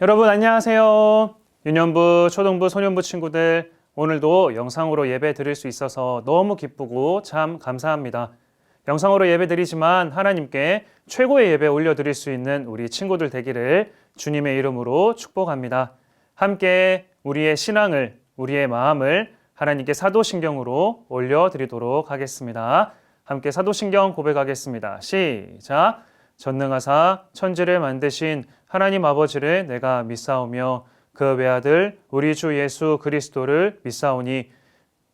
여러분 안녕하세요. 유년부, 초등부, 소년부 친구들, 오늘도 영상으로 예배 드릴 수 있어서 너무 기쁘고 참 감사합니다. 영상으로 예배 드리지만 하나님께 최고의 예배 올려드릴 수 있는 우리 친구들 되기를 주님의 이름으로 축복합니다. 함께 우리의 신앙을, 우리의 마음을 하나님께 사도신경으로 올려드리도록 하겠습니다. 함께 사도신경 고백하겠습니다. 시작! 전능하사 천지를 만드신 하나님 아버지를 내가 믿사오며 그 외아들 우리 주 예수 그리스도를 믿사오니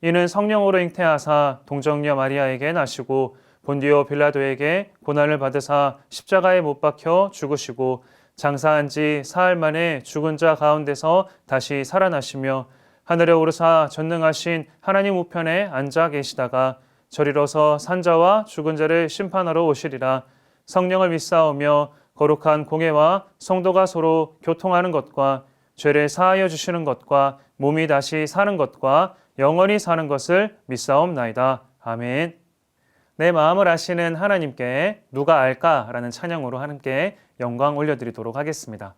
이는 성령으로 잉태하사 동정녀 마리아에게 나시고 본디오 빌라도에게 고난을 받으사 십자가에 못 박혀 죽으시고 장사한 지 사흘 만에 죽은 자 가운데서 다시 살아나시며 하늘에 오르사 전능하신 하나님 우편에 앉아 계시다가 저리로서 산자와 죽은 자를 심판하러 오시리라. 성령을 믿사오며 거룩한 공회와 성도가 서로 교통하는 것과 죄를 사하여 주시는 것과 몸이 다시 사는 것과 영원히 사는 것을 믿사옵나이다. 아멘. 내 마음을 아시는 하나님께 누가 알까라는 찬양으로 함께 영광 올려드리도록 하겠습니다.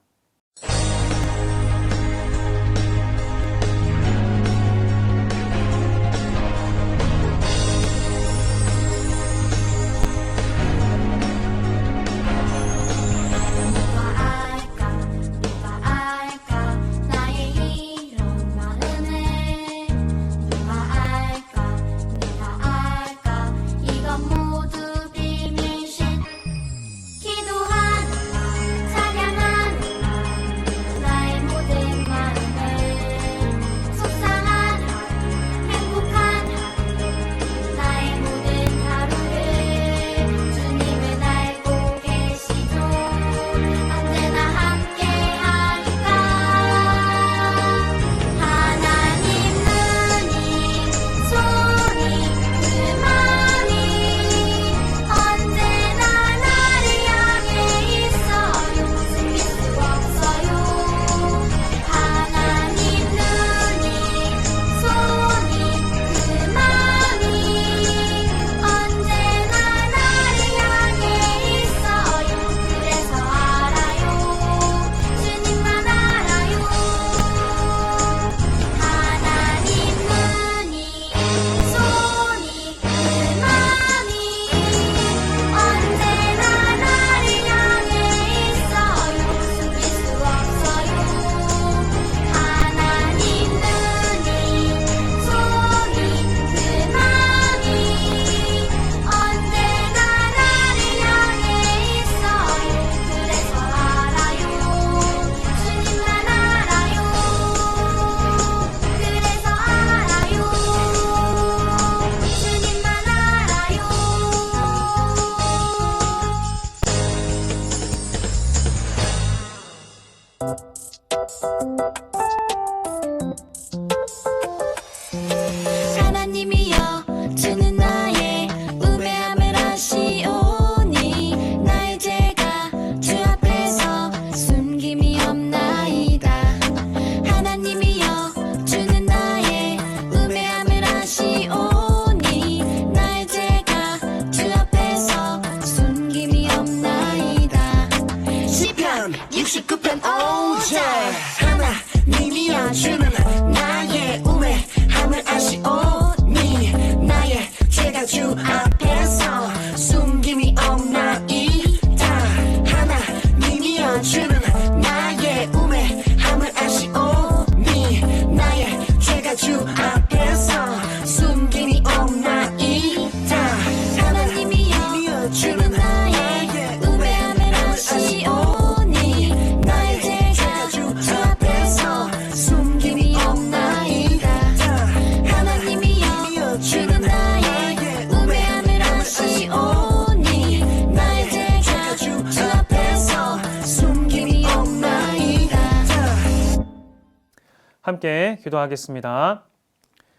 함께 기도하겠습니다.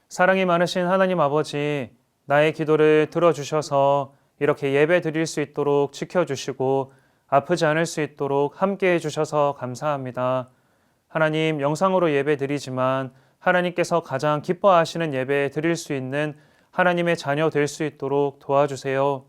사랑이 많으신 하나님 아버지, 나의 기도를 들어주셔서 이렇게 예배 드릴 수 있도록 지켜주시고 아프지 않을 수 있도록 함께 해주셔서 감사합니다. 하나님, 영상으로 예배 드리지만 하나님께서 가장 기뻐하시는 예배 드릴 수 있는 하나님의 자녀 될 수 있도록 도와주세요.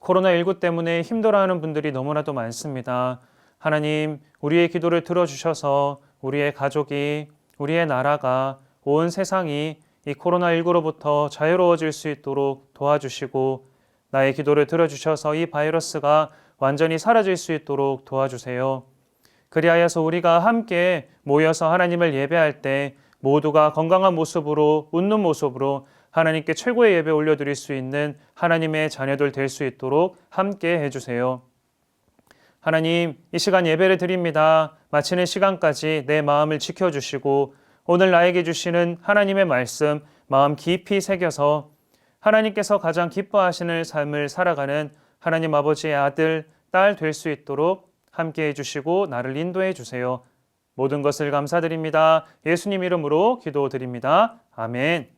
코로나19 때문에 힘들어하는 분들이 너무나도 많습니다. 하나님, 우리의 기도를 들어주셔서 우리의 가족이, 우리의 나라가, 온 세상이 이 코로나19로부터 자유로워질 수 있도록 도와주시고 나의 기도를 들어주셔서 이 바이러스가 완전히 사라질 수 있도록 도와주세요. 그리하여서 우리가 함께 모여서 하나님을 예배할 때 모두가 건강한 모습으로, 웃는 모습으로 하나님께 최고의 예배 올려드릴 수 있는 하나님의 자녀들 될 수 있도록 함께 해주세요. 하나님, 이 시간 예배를 드립니다. 마치는 시간까지 내 마음을 지켜주시고 오늘 나에게 주시는 하나님의 말씀 마음 깊이 새겨서 하나님께서 가장 기뻐하시는 삶을 살아가는 하나님 아버지의 아들, 딸 될 수 있도록 함께 해주시고 나를 인도해 주세요. 모든 것을 감사드립니다. 예수님 이름으로 기도드립니다. 아멘.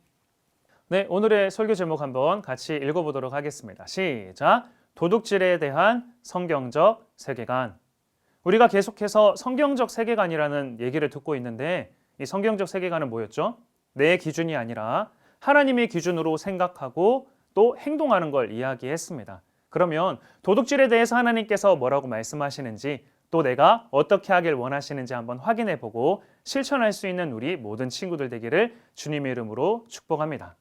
네, 오늘의 설교 제목 한번 같이 읽어보도록 하겠습니다. 시작! 도둑질에 대한 성경적 세계관. 우리가 계속해서 성경적 세계관이라는 얘기를 듣고 있는데 이 성경적 세계관은 뭐였죠? 내 기준이 아니라 하나님의 기준으로 생각하고 또 행동하는 걸 이야기했습니다. 그러면 도둑질에 대해서 하나님께서 뭐라고 말씀하시는지 또 내가 어떻게 하길 원하시는지 한번 확인해 보고 실천할 수 있는 우리 모든 친구들 되기를 주님의 이름으로 축복합니다.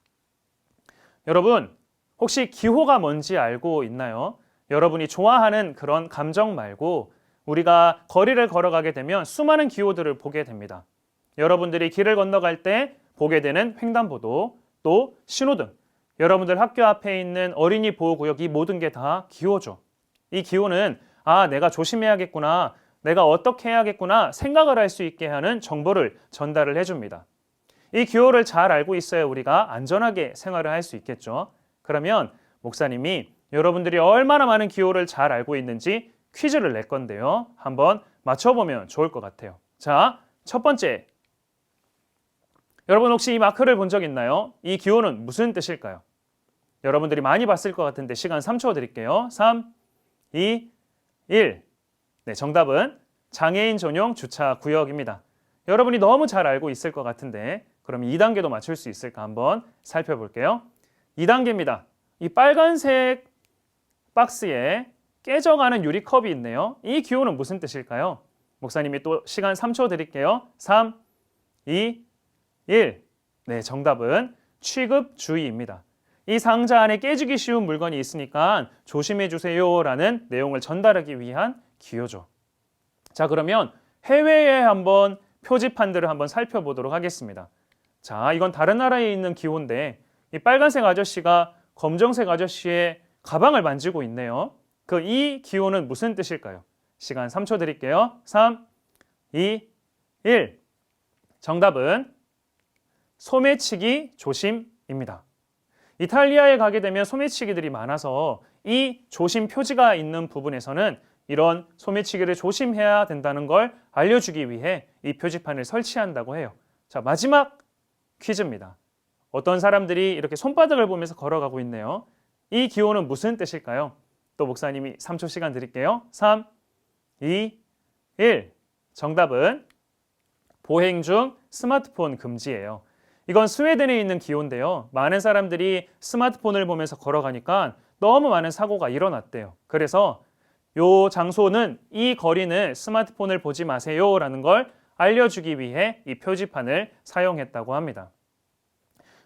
여러분, 혹시 기호가 뭔지 알고 있나요? 여러분이 좋아하는 그런 감정 말고 우리가 거리를 걸어가게 되면 수많은 기호들을 보게 됩니다. 여러분들이 길을 건너갈 때 보게 되는 횡단보도, 또 신호등, 여러분들 학교 앞에 있는 어린이 보호구역, 이 모든 게 다 기호죠. 이 기호는 내가 조심해야겠구나, 내가 어떻게 해야겠구나 생각을 할 수 있게 하는 정보를 전달을 해줍니다. 이 기호를 잘 알고 있어야 우리가 안전하게 생활을 할 수 있겠죠. 그러면 목사님이 여러분들이 얼마나 많은 기호를 잘 알고 있는지 퀴즈를 낼 건데요. 한번 맞춰보면 좋을 것 같아요. 자, 첫 번째. 여러분 혹시 이 마크를 본 적 있나요? 이 기호는 무슨 뜻일까요? 여러분들이 많이 봤을 것 같은데 시간 3초 드릴게요. 3, 2, 1. 네, 정답은 장애인 전용 주차 구역입니다. 여러분이 너무 잘 알고 있을 것 같은데 그럼 2단계도 맞출 수 있을까 한번 살펴볼게요. 2단계입니다. 이 빨간색 박스에 깨져가는 유리컵이 있네요. 이 기호는 무슨 뜻일까요? 목사님이 또 시간 3초 드릴게요. 3, 2, 1. 네, 정답은 취급주의입니다. 이 상자 안에 깨지기 쉬운 물건이 있으니까 조심해 주세요라는 내용을 전달하기 위한 기호죠. 자, 그러면 해외에 한번 표지판들을 한번 살펴보도록 하겠습니다. 자, 이건 다른 나라에 있는 기호인데 이 빨간색 아저씨가 검정색 아저씨의 가방을 만지고 있네요. 이 기호는 무슨 뜻일까요? 시간 3초 드릴게요. 3, 2, 1. 정답은 소매치기 조심입니다. 이탈리아에 가게 되면 소매치기들이 많아서 이 조심 표지가 있는 부분에서는 이런 소매치기를 조심해야 된다는 걸 알려주기 위해 이 표지판을 설치한다고 해요. 자, 마지막 퀴즈입니다. 어떤 사람들이 이렇게 손바닥을 보면서 걸어가고 있네요. 이 기호는 무슨 뜻일까요? 또 목사님이 3초 시간 드릴게요. 3, 2, 1. 정답은 보행 중 스마트폰 금지예요. 이건 스웨덴에 있는 기호인데요. 많은 사람들이 스마트폰을 보면서 걸어가니까 너무 많은 사고가 일어났대요. 그래서 이 장소는, 이 거리는 스마트폰을 보지 마세요라는 걸 알려주기 위해 이 표지판을 사용했다고 합니다.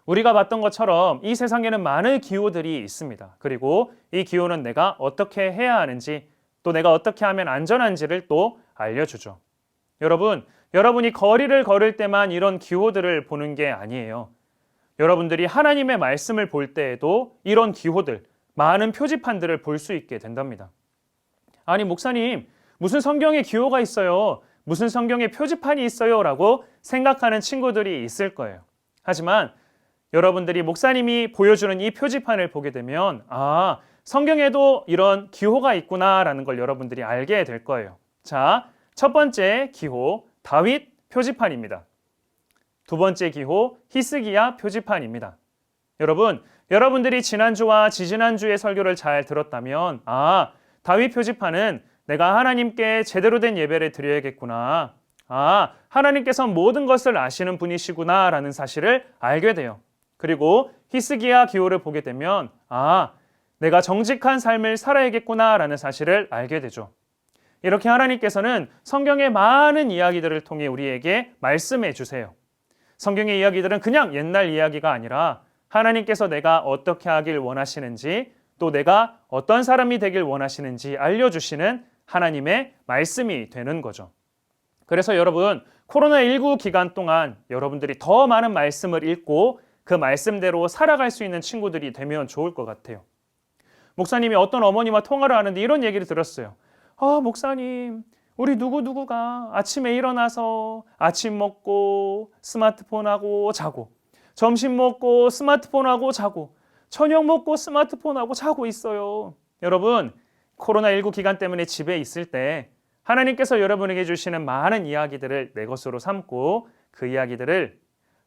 우리가 봤던 것처럼 이 세상에는 많은 기호들이 있습니다. 그리고 이 기호는 내가 어떻게 해야 하는지, 또 내가 어떻게 하면 안전한지를 또 알려주죠. 여러분이 거리를 걸을 때만 이런 기호들을 보는 게 아니에요. 여러분들이 하나님의 말씀을 볼 때에도 이런 기호들, 많은 표지판들을 볼 수 있게 된답니다. 아니, 목사님, 무슨 성경에 기호가 있어요? 무슨 성경에 표지판이 있어요? 라고 생각하는 친구들이 있을 거예요. 하지만 여러분들이 목사님이 보여주는 이 표지판을 보게 되면 성경에도 이런 기호가 있구나라는 걸 여러분들이 알게 될 거예요. 자, 첫 번째 기호, 다윗 표지판입니다. 두 번째 기호, 히스기야 표지판입니다. 여러분들이 지난주와 지지난주의 설교를 잘 들었다면 다윗 표지판은 내가 하나님께 제대로 된 예배를 드려야겠구나. 하나님께서 모든 것을 아시는 분이시구나 라는 사실을 알게 돼요. 그리고 히스기야 기호를 보게 되면 내가 정직한 삶을 살아야겠구나 라는 사실을 알게 되죠. 이렇게 하나님께서는 성경의 많은 이야기들을 통해 우리에게 말씀해 주세요. 성경의 이야기들은 그냥 옛날 이야기가 아니라 하나님께서 내가 어떻게 하길 원하시는지 또 내가 어떤 사람이 되길 원하시는지 알려주시는 하나님의 말씀이 되는 거죠. 그래서 여러분, 코로나19 기간 동안 여러분들이 더 많은 말씀을 읽고 그 말씀대로 살아갈 수 있는 친구들이 되면 좋을 것 같아요. 목사님이 어떤 어머니와 통화를 하는데 이런 얘기를 들었어요. 목사님, 우리 누구누구가 아침에 일어나서 아침 먹고 스마트폰하고 자고, 점심 먹고 스마트폰하고 자고, 저녁 먹고 스마트폰하고 자고 있어요. 여러분, 코로나19 기간 때문에 집에 있을 때 하나님께서 여러분에게 주시는 많은 이야기들을 내 것으로 삼고 그 이야기들을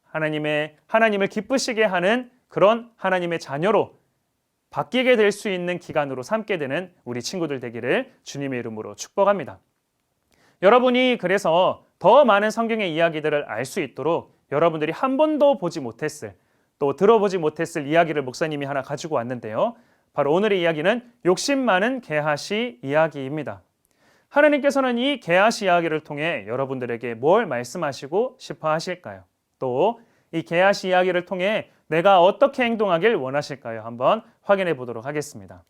하나님을 기쁘시게 하는 그런 하나님의 자녀로 바뀌게 될 수 있는 기간으로 삼게 되는 우리 친구들 되기를 주님의 이름으로 축복합니다. 여러분이 그래서 더 많은 성경의 이야기들을 알 수 있도록 여러분들이 한 번도 보지 못했을 또 들어보지 못했을 이야기를 목사님이 하나 가지고 왔는데요. 바로 오늘의 이야기는 욕심 많은 게하시 이야기입니다. 하나님께서는 이 게하시 이야기를 통해 여러분들에게 뭘 말씀하시고 싶어 하실까요? 또 이 게하시 이야기를 통해 내가 어떻게 행동하길 원하실까요? 한번 확인해 보도록 하겠습니다.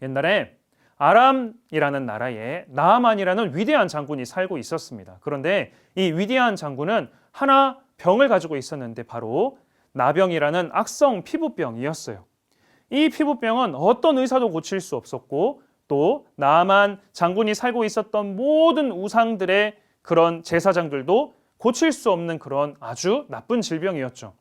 옛날에 아람이라는 나라에 나아만이라는 위대한 장군이 살고 있었습니다. 그런데 이 위대한 장군은 하나 병을 가지고 있었는데 바로 나병이라는 악성 피부병이었어요. 이 피부병은 어떤 의사도 고칠 수 없었고 또 나아만 장군이 살고 있었던 모든 우상들의 그런 제사장들도 고칠 수 없는 그런 아주 나쁜 질병이었죠.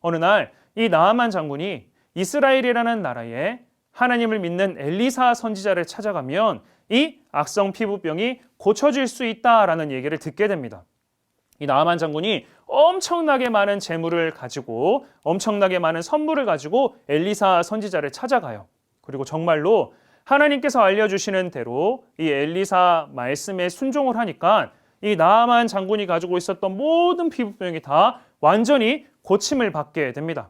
어느 날 이 나아만 장군이 이스라엘이라는 나라에 하나님을 믿는 엘리사 선지자를 찾아가면 이 악성 피부병이 고쳐질 수 있다라는 얘기를 듣게 됩니다. 이 나아만 장군이 엄청나게 많은 재물을 가지고 엄청나게 많은 선물을 가지고 엘리사 선지자를 찾아가요. 그리고 정말로 하나님께서 알려주시는 대로 이 엘리사 말씀에 순종을 하니까 이 나아만 장군이 가지고 있었던 모든 피부병이 다 완전히 고침을 받게 됩니다.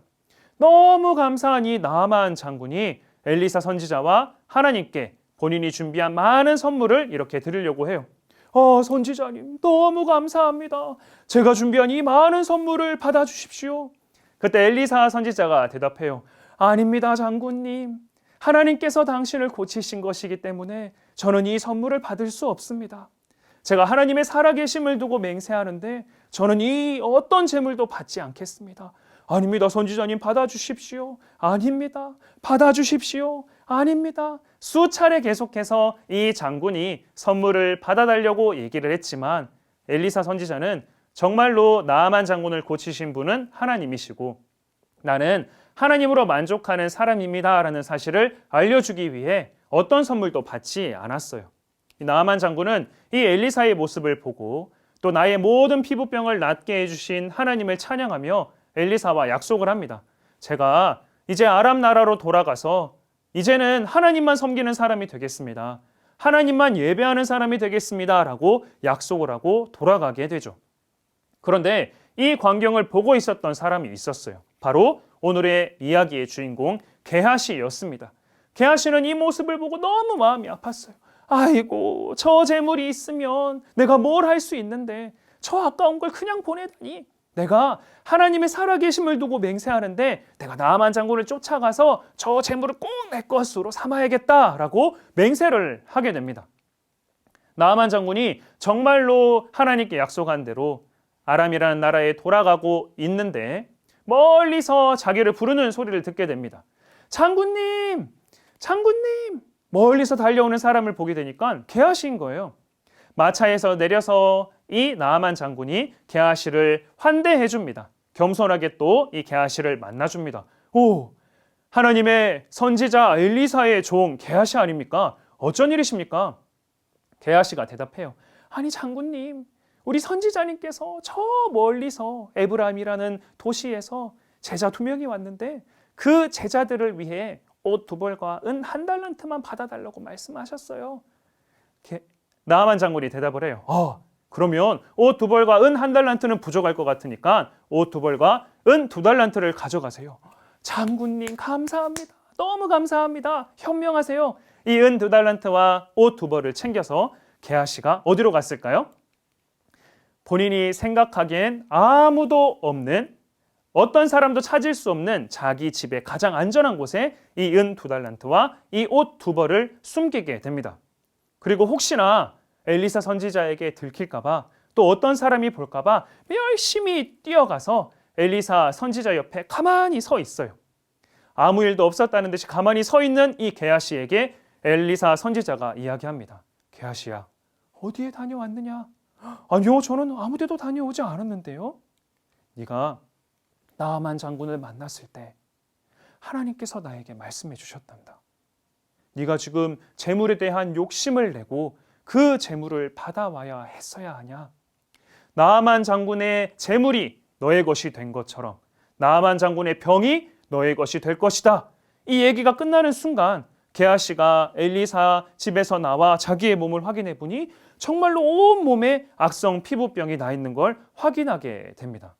너무 감사한 이 나아만 장군이 엘리사 선지자와 하나님께 본인이 준비한 많은 선물을 이렇게 드리려고 해요. 선지자님, 너무 감사합니다. 제가 준비한 이 많은 선물을 받아주십시오. 그때 엘리사 선지자가 대답해요. 아닙니다, 장군님. 하나님께서 당신을 고치신 것이기 때문에 저는 이 선물을 받을 수 없습니다. 제가 하나님의 살아계심을 두고 맹세하는데 저는 이 어떤 재물도 받지 않겠습니다. 아닙니다, 선지자님, 받아주십시오. 아닙니다, 받아주십시오. 아닙니다. 수차례 계속해서 이 장군이 선물을 받아달라고 얘기를 했지만 엘리사 선지자는 정말로 나아만 장군을 고치신 분은 하나님이시고 나는 하나님으로 만족하는 사람입니다 라는 사실을 알려주기 위해 어떤 선물도 받지 않았어요. 나아만 장군은 이 엘리사의 모습을 보고 또 나의 모든 피부병을 낫게 해주신 하나님을 찬양하며 엘리사와 약속을 합니다. 제가 이제 아람 나라로 돌아가서 이제는 하나님만 섬기는 사람이 되겠습니다. 하나님만 예배하는 사람이 되겠습니다 라고 약속을 하고 돌아가게 되죠. 그런데 이 광경을 보고 있었던 사람이 있었어요. 바로 오늘의 이야기의 주인공 게하시였습니다. 게하시는 이 모습을 보고 너무 마음이 아팠어요. 아이고, 저 재물이 있으면 내가 뭘 할 수 있는데 저 아까운 걸 그냥 보내다니. 내가 하나님의 살아계심을 두고 맹세하는데 내가 나아만 장군을 쫓아가서 저 재물을 꼭 내 것으로 삼아야겠다라고 맹세를 하게 됩니다. 나아만 장군이 정말로 하나님께 약속한 대로 아람이라는 나라에 돌아가고 있는데 멀리서 자기를 부르는 소리를 듣게 됩니다. 장군님! 장군님! 멀리서 달려오는 사람을 보게 되니까 게하시인 거예요. 마차에서 내려서 이 나아만 장군이 게하시를 환대해 줍니다. 겸손하게 또 이 게하시를 만나줍니다. 오, 하나님의 선지자 엘리사의 종 게하시 아닙니까? 어쩐 일이십니까? 게하시가 대답해요. 아니 장군님, 우리 선지자님께서 저 멀리서 에브라임이라는 도시에서 제자 2명이 왔는데 그 제자들을 위해 옷 2벌과 은 1달란트만 받아달라고 말씀하셨어요. 나아만 장군이 대답을 해요. 그러면 옷 2벌과 은 1달란트는 부족할 것 같으니까 옷 2벌과 은 2달란트를 가져가세요. 장군님 감사합니다. 너무 감사합니다. 현명하세요. 이 은 2달란트와 옷 2벌을 챙겨서 게하시가 어디로 갔을까요? 본인이 생각하기엔 아무도 없는, 어떤 사람도 찾을 수 없는 자기 집의 가장 안전한 곳에 이 은 2달란트와 이 옷 2벌을 숨기게 됩니다. 그리고 혹시나 엘리사 선지자에게 들킬까봐, 또 어떤 사람이 볼까봐 열심히 뛰어가서 엘리사 선지자 옆에 가만히 서 있어요. 아무 일도 없었다는 듯이 가만히 서 있는 이 게하시에게 엘리사 선지자가 이야기합니다. 게하시야, 어디에 다녀왔느냐? 아니요, 저는 아무 데도 다녀오지 않았는데요. 네가 나아만 장군을 만났을 때 하나님께서 나에게 말씀해 주셨단다. 네가 지금 재물에 대한 욕심을 내고 그 재물을 받아와야 했어야 하냐? 나아만 장군의 재물이 너의 것이 된 것처럼 나아만 장군의 병이 너의 것이 될 것이다. 이 얘기가 끝나는 순간 게하시가 엘리사 집에서 나와 자기의 몸을 확인해 보니 정말로 온몸에 악성 피부병이 나 있는 걸 확인하게 됩니다.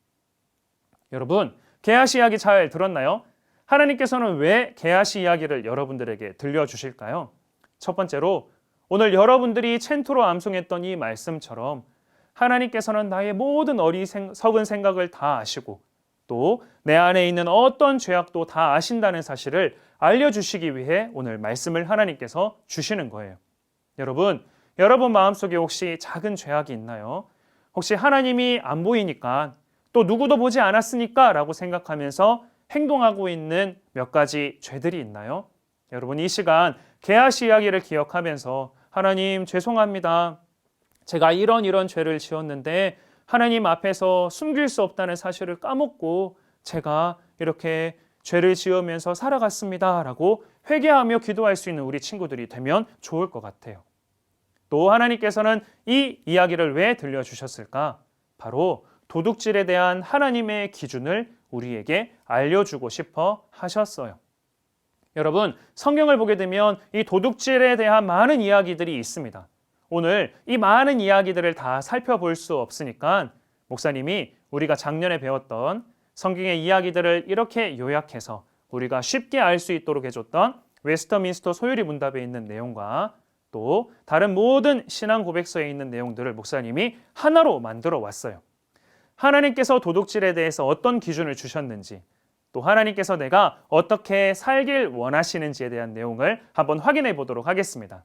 여러분, 게하시 이야기 잘 들었나요? 하나님께서는 왜 게하시 이야기를 여러분들에게 들려주실까요? 첫 번째로 오늘 여러분들이 챈토로 암송했던 이 말씀처럼 하나님께서는 나의 모든 어리석은 생각을 다 아시고 또 내 안에 있는 어떤 죄악도 다 아신다는 사실을 알려주시기 위해 오늘 말씀을 하나님께서 주시는 거예요. 여러분 마음속에 혹시 작은 죄악이 있나요? 혹시 하나님이 안 보이니까 또 누구도 보지 않았으니까 라고 생각하면서 행동하고 있는 몇 가지 죄들이 있나요? 여러분 이 시간 게하시 이야기를 기억하면서 하나님 죄송합니다. 제가 이런 죄를 지었는데 하나님 앞에서 숨길 수 없다는 사실을 까먹고 제가 이렇게 죄를 지으면서 살아갔습니다 라고 회개하며 기도할 수 있는 우리 친구들이 되면 좋을 것 같아요. 또 하나님께서는 이 이야기를 왜 들려주셨을까? 바로 도둑질에 대한 하나님의 기준을 우리에게 알려주고 싶어 하셨어요. 여러분, 성경을 보게 되면 이 도둑질에 대한 많은 이야기들이 있습니다. 오늘 이 많은 이야기들을 다 살펴볼 수 없으니까 목사님이 우리가 작년에 배웠던 성경의 이야기들을 이렇게 요약해서 우리가 쉽게 알 수 있도록 해줬던 웨스터민스터 소요리 문답에 있는 내용과 또 다른 모든 신앙 고백서에 있는 내용들을 목사님이 하나로 만들어 왔어요. 하나님께서 도둑질에 대해서 어떤 기준을 주셨는지, 또 하나님께서 내가 어떻게 살길 원하시는지에 대한 내용을 한번 확인해 보도록 하겠습니다.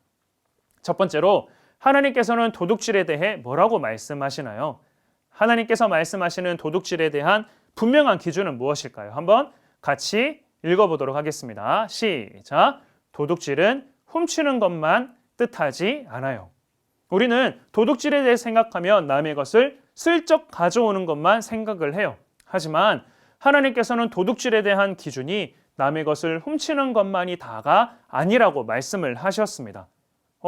첫 번째로 하나님께서는 도둑질에 대해 뭐라고 말씀하시나요? 하나님께서 말씀하시는 도둑질에 대한 분명한 기준은 무엇일까요? 한번 같이 읽어보도록 하겠습니다. 시작! 도둑질은 훔치는 것만 뜻하지 않아요. 우리는 도둑질에 대해 생각하면 남의 것을 슬쩍 가져오는 것만 생각을 해요. 하지만 하나님께서는 도둑질에 대한 기준이 남의 것을 훔치는 것만이 다가 아니라고 말씀을 하셨습니다.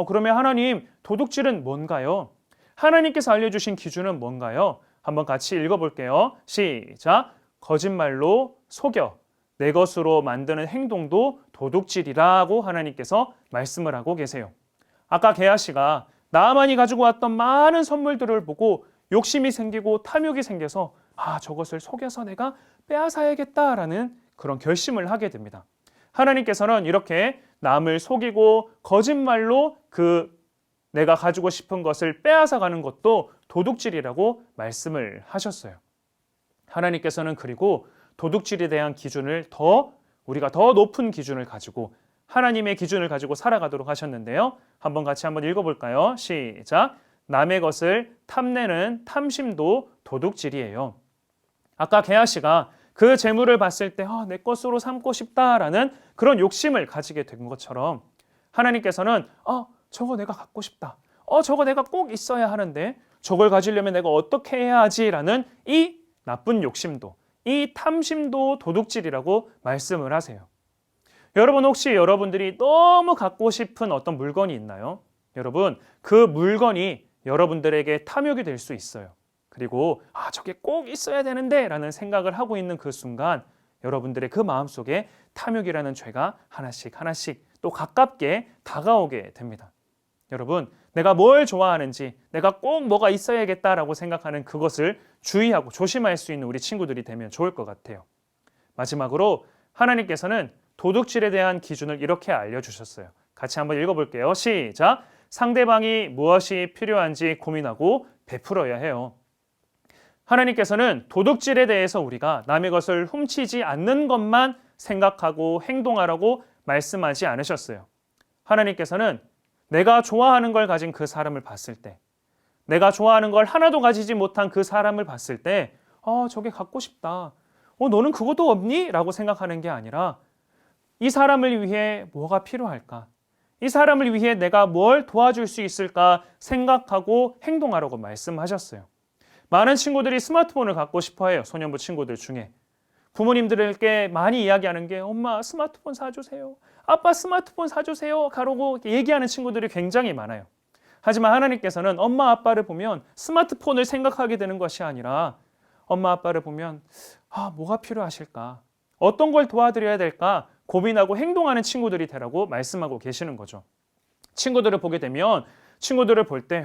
그러면 하나님, 도둑질은 뭔가요? 하나님께서 알려주신 기준은 뭔가요? 한번 같이 읽어볼게요. 시작! 거짓말로 속여 내 것으로 만드는 행동도 도둑질이라고 하나님께서 말씀을 하고 계세요. 아까 게하시가 나아만이 가지고 왔던 많은 선물들을 보고 욕심이 생기고 탐욕이 생겨서 저것을 속여서 내가 빼앗아야겠다라는 그런 결심을 하게 됩니다. 하나님께서는 이렇게 남을 속이고 거짓말로 내가 가지고 싶은 것을 빼앗아가는 것도 도둑질이라고 말씀을 하셨어요. 하나님께서는 그리고 도둑질에 대한 기준을 우리가 더 높은 기준을 가지고 하나님의 기준을 가지고 살아가도록 하셨는데요. 한번 같이 한번 읽어볼까요? 시작! 남의 것을 탐내는 탐심도 도둑질이에요. 아까 게하시가 그 재물을 봤을 때 내 것으로 삼고 싶다라는 그런 욕심을 가지게 된 것처럼 하나님께서는 저거 내가 갖고 싶다. 저거 내가 꼭 있어야 하는데 저걸 가지려면 내가 어떻게 해야 하지라는 이 나쁜 욕심도, 이 탐심도 도둑질이라고 말씀을 하세요. 여러분 혹시 여러분들이 너무 갖고 싶은 어떤 물건이 있나요? 여러분 그 물건이 여러분들에게 탐욕이 될 수 있어요. 그리고 저게 꼭 있어야 되는데 라는 생각을 하고 있는 그 순간 여러분들의 그 마음속에 탐욕이라는 죄가 하나씩 또 가깝게 다가오게 됩니다. 여러분 내가 뭘 좋아하는지 내가 꼭 뭐가 있어야겠다라고 생각하는 그것을 주의하고 조심할 수 있는 우리 친구들이 되면 좋을 것 같아요. 마지막으로 하나님께서는 도둑질에 대한 기준을 이렇게 알려주셨어요. 같이 한번 읽어볼게요. 시작. 상대방이 무엇이 필요한지 고민하고 베풀어야 해요. 하나님께서는 도둑질에 대해서 우리가 남의 것을 훔치지 않는 것만 생각하고 행동하라고 말씀하지 않으셨어요. 하나님께서는 내가 좋아하는 걸 가진 그 사람을 봤을 때, 내가 좋아하는 걸 하나도 가지지 못한 그 사람을 봤을 때, 저게 갖고 싶다. 너는 그것도 없니? 라고 생각하는 게 아니라 이 사람을 위해 뭐가 필요할까? 이 사람을 위해 내가 뭘 도와줄 수 있을까 생각하고 행동하라고 말씀하셨어요. 많은 친구들이 스마트폰을 갖고 싶어 해요. 소년부 친구들 중에. 부모님들에게 많이 이야기하는 게 엄마 스마트폰 사주세요. 아빠 스마트폰 사주세요. 가라고 얘기하는 친구들이 굉장히 많아요. 하지만 하나님께서는 엄마 아빠를 보면 스마트폰을 생각하게 되는 것이 아니라 엄마 아빠를 보면 뭐가 필요하실까? 어떤 걸 도와드려야 될까? 고민하고 행동하는 친구들이 되라고 말씀하고 계시는 거죠. 친구들을 보게 되면 친구들을 볼 때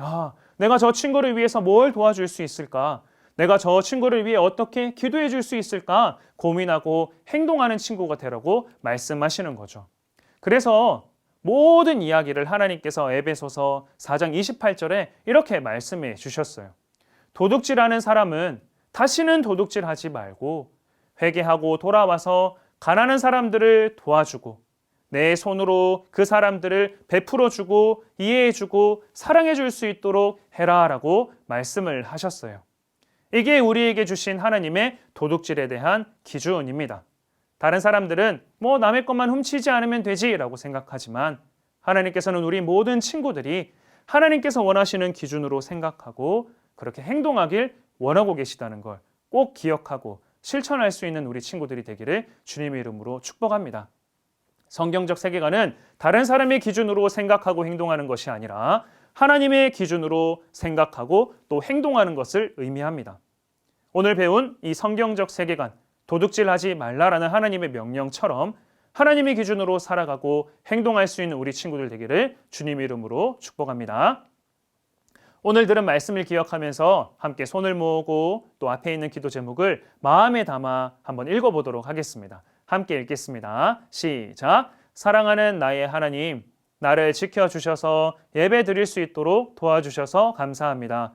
내가 저 친구를 위해서 뭘 도와줄 수 있을까? 내가 저 친구를 위해 어떻게 기도해 줄 수 있을까? 고민하고 행동하는 친구가 되라고 말씀하시는 거죠. 그래서 모든 이야기를 하나님께서 에베소서 4장 28절에 이렇게 말씀해 주셨어요. 도둑질하는 사람은 다시는 도둑질하지 말고 회개하고 돌아와서 가난한 사람들을 도와주고 내 손으로 그 사람들을 베풀어주고 이해해주고 사랑해줄 수 있도록 해라라고 말씀을 하셨어요. 이게 우리에게 주신 하나님의 도둑질에 대한 기준입니다. 다른 사람들은 남의 것만 훔치지 않으면 되지라고 생각하지만 하나님께서는 우리 모든 친구들이 하나님께서 원하시는 기준으로 생각하고 그렇게 행동하길 원하고 계시다는 걸 꼭 기억하고 실천할 수 있는 우리 친구들이 되기를 주님의 이름으로 축복합니다. 성경적 세계관은 다른 사람의 기준으로 생각하고 행동하는 것이 아니라 하나님의 기준으로 생각하고 또 행동하는 것을 의미합니다. 오늘 배운 이 성경적 세계관, 도둑질하지 말라라는 하나님의 명령처럼 하나님의 기준으로 살아가고 행동할 수 있는 우리 친구들 되기를 주님의 이름으로 축복합니다. 오늘 들은 말씀을 기억하면서 함께 손을 모으고 또 앞에 있는 기도 제목을 마음에 담아 한번 읽어보도록 하겠습니다. 함께 읽겠습니다. 시작. 사랑하는 나의 하나님, 나를 지켜주셔서 예배 드릴 수 있도록 도와주셔서 감사합니다.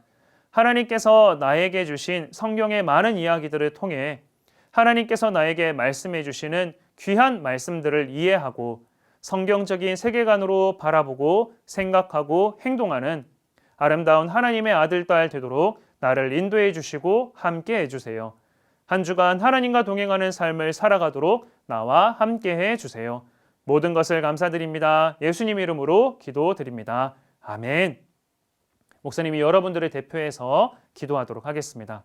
하나님께서 나에게 주신 성경의 많은 이야기들을 통해 하나님께서 나에게 말씀해 주시는 귀한 말씀들을 이해하고 성경적인 세계관으로 바라보고 생각하고 행동하는 아름다운 하나님의 아들, 딸 되도록 나를 인도해 주시고 함께 해주세요. 한 주간 하나님과 동행하는 삶을 살아가도록 나와 함께 해주세요. 모든 것을 감사드립니다. 예수님 이름으로 기도드립니다. 아멘. 목사님이 여러분들을 대표해서 기도하도록 하겠습니다.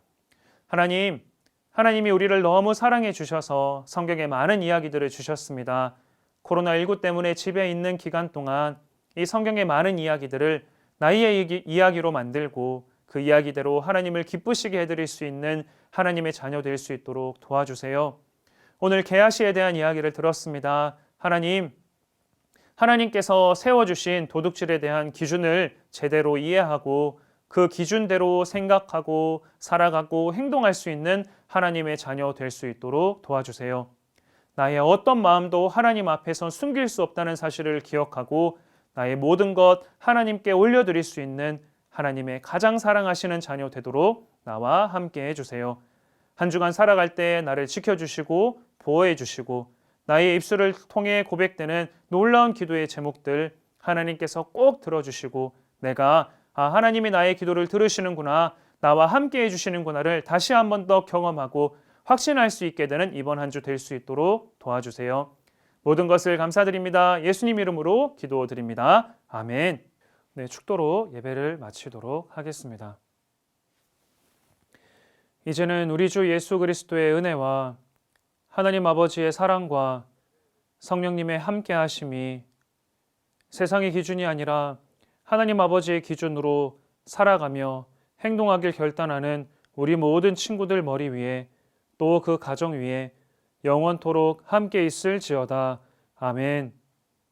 하나님이 우리를 너무 사랑해 주셔서 성경에 많은 이야기들을 주셨습니다. 코로나19 때문에 집에 있는 기간 동안 이 성경의 많은 이야기들을 나의 이야기로 만들고 그 이야기대로 하나님을 기쁘시게 해드릴 수 있는 하나님의 자녀 될 수 있도록 도와주세요. 오늘 게하시에 대한 이야기를 들었습니다. 하나님께서 세워주신 도둑질에 대한 기준을 제대로 이해하고 그 기준대로 생각하고 살아가고 행동할 수 있는 하나님의 자녀 될 수 있도록 도와주세요. 나의 어떤 마음도 하나님 앞에서 숨길 수 없다는 사실을 기억하고 나의 모든 것 하나님께 올려드릴 수 있는 하나님의 가장 사랑하시는 자녀 되도록 나와 함께 해주세요. 한 주간 살아갈 때 나를 지켜주시고 보호해 주시고 나의 입술을 통해 고백되는 놀라운 기도의 제목들 하나님께서 꼭 들어주시고 내가 하나님이 나의 기도를 들으시는구나, 나와 함께 해주시는구나를 다시 한 번 더 경험하고 확신할 수 있게 되는 이번 한 주 될 수 있도록 도와주세요. 모든 것을 감사드립니다. 예수님 이름으로 기도드립니다. 아멘. 네, 축도로 예배를 마치도록 하겠습니다. 이제는 우리 주 예수 그리스도의 은혜와 하나님 아버지의 사랑과 성령님의 함께 하심이 세상의 기준이 아니라 하나님 아버지의 기준으로 살아가며 행동하길 결단하는 우리 모든 친구들 머리 위에 또 그 가정 위에 영원토록 함께 있을지어다. 아멘.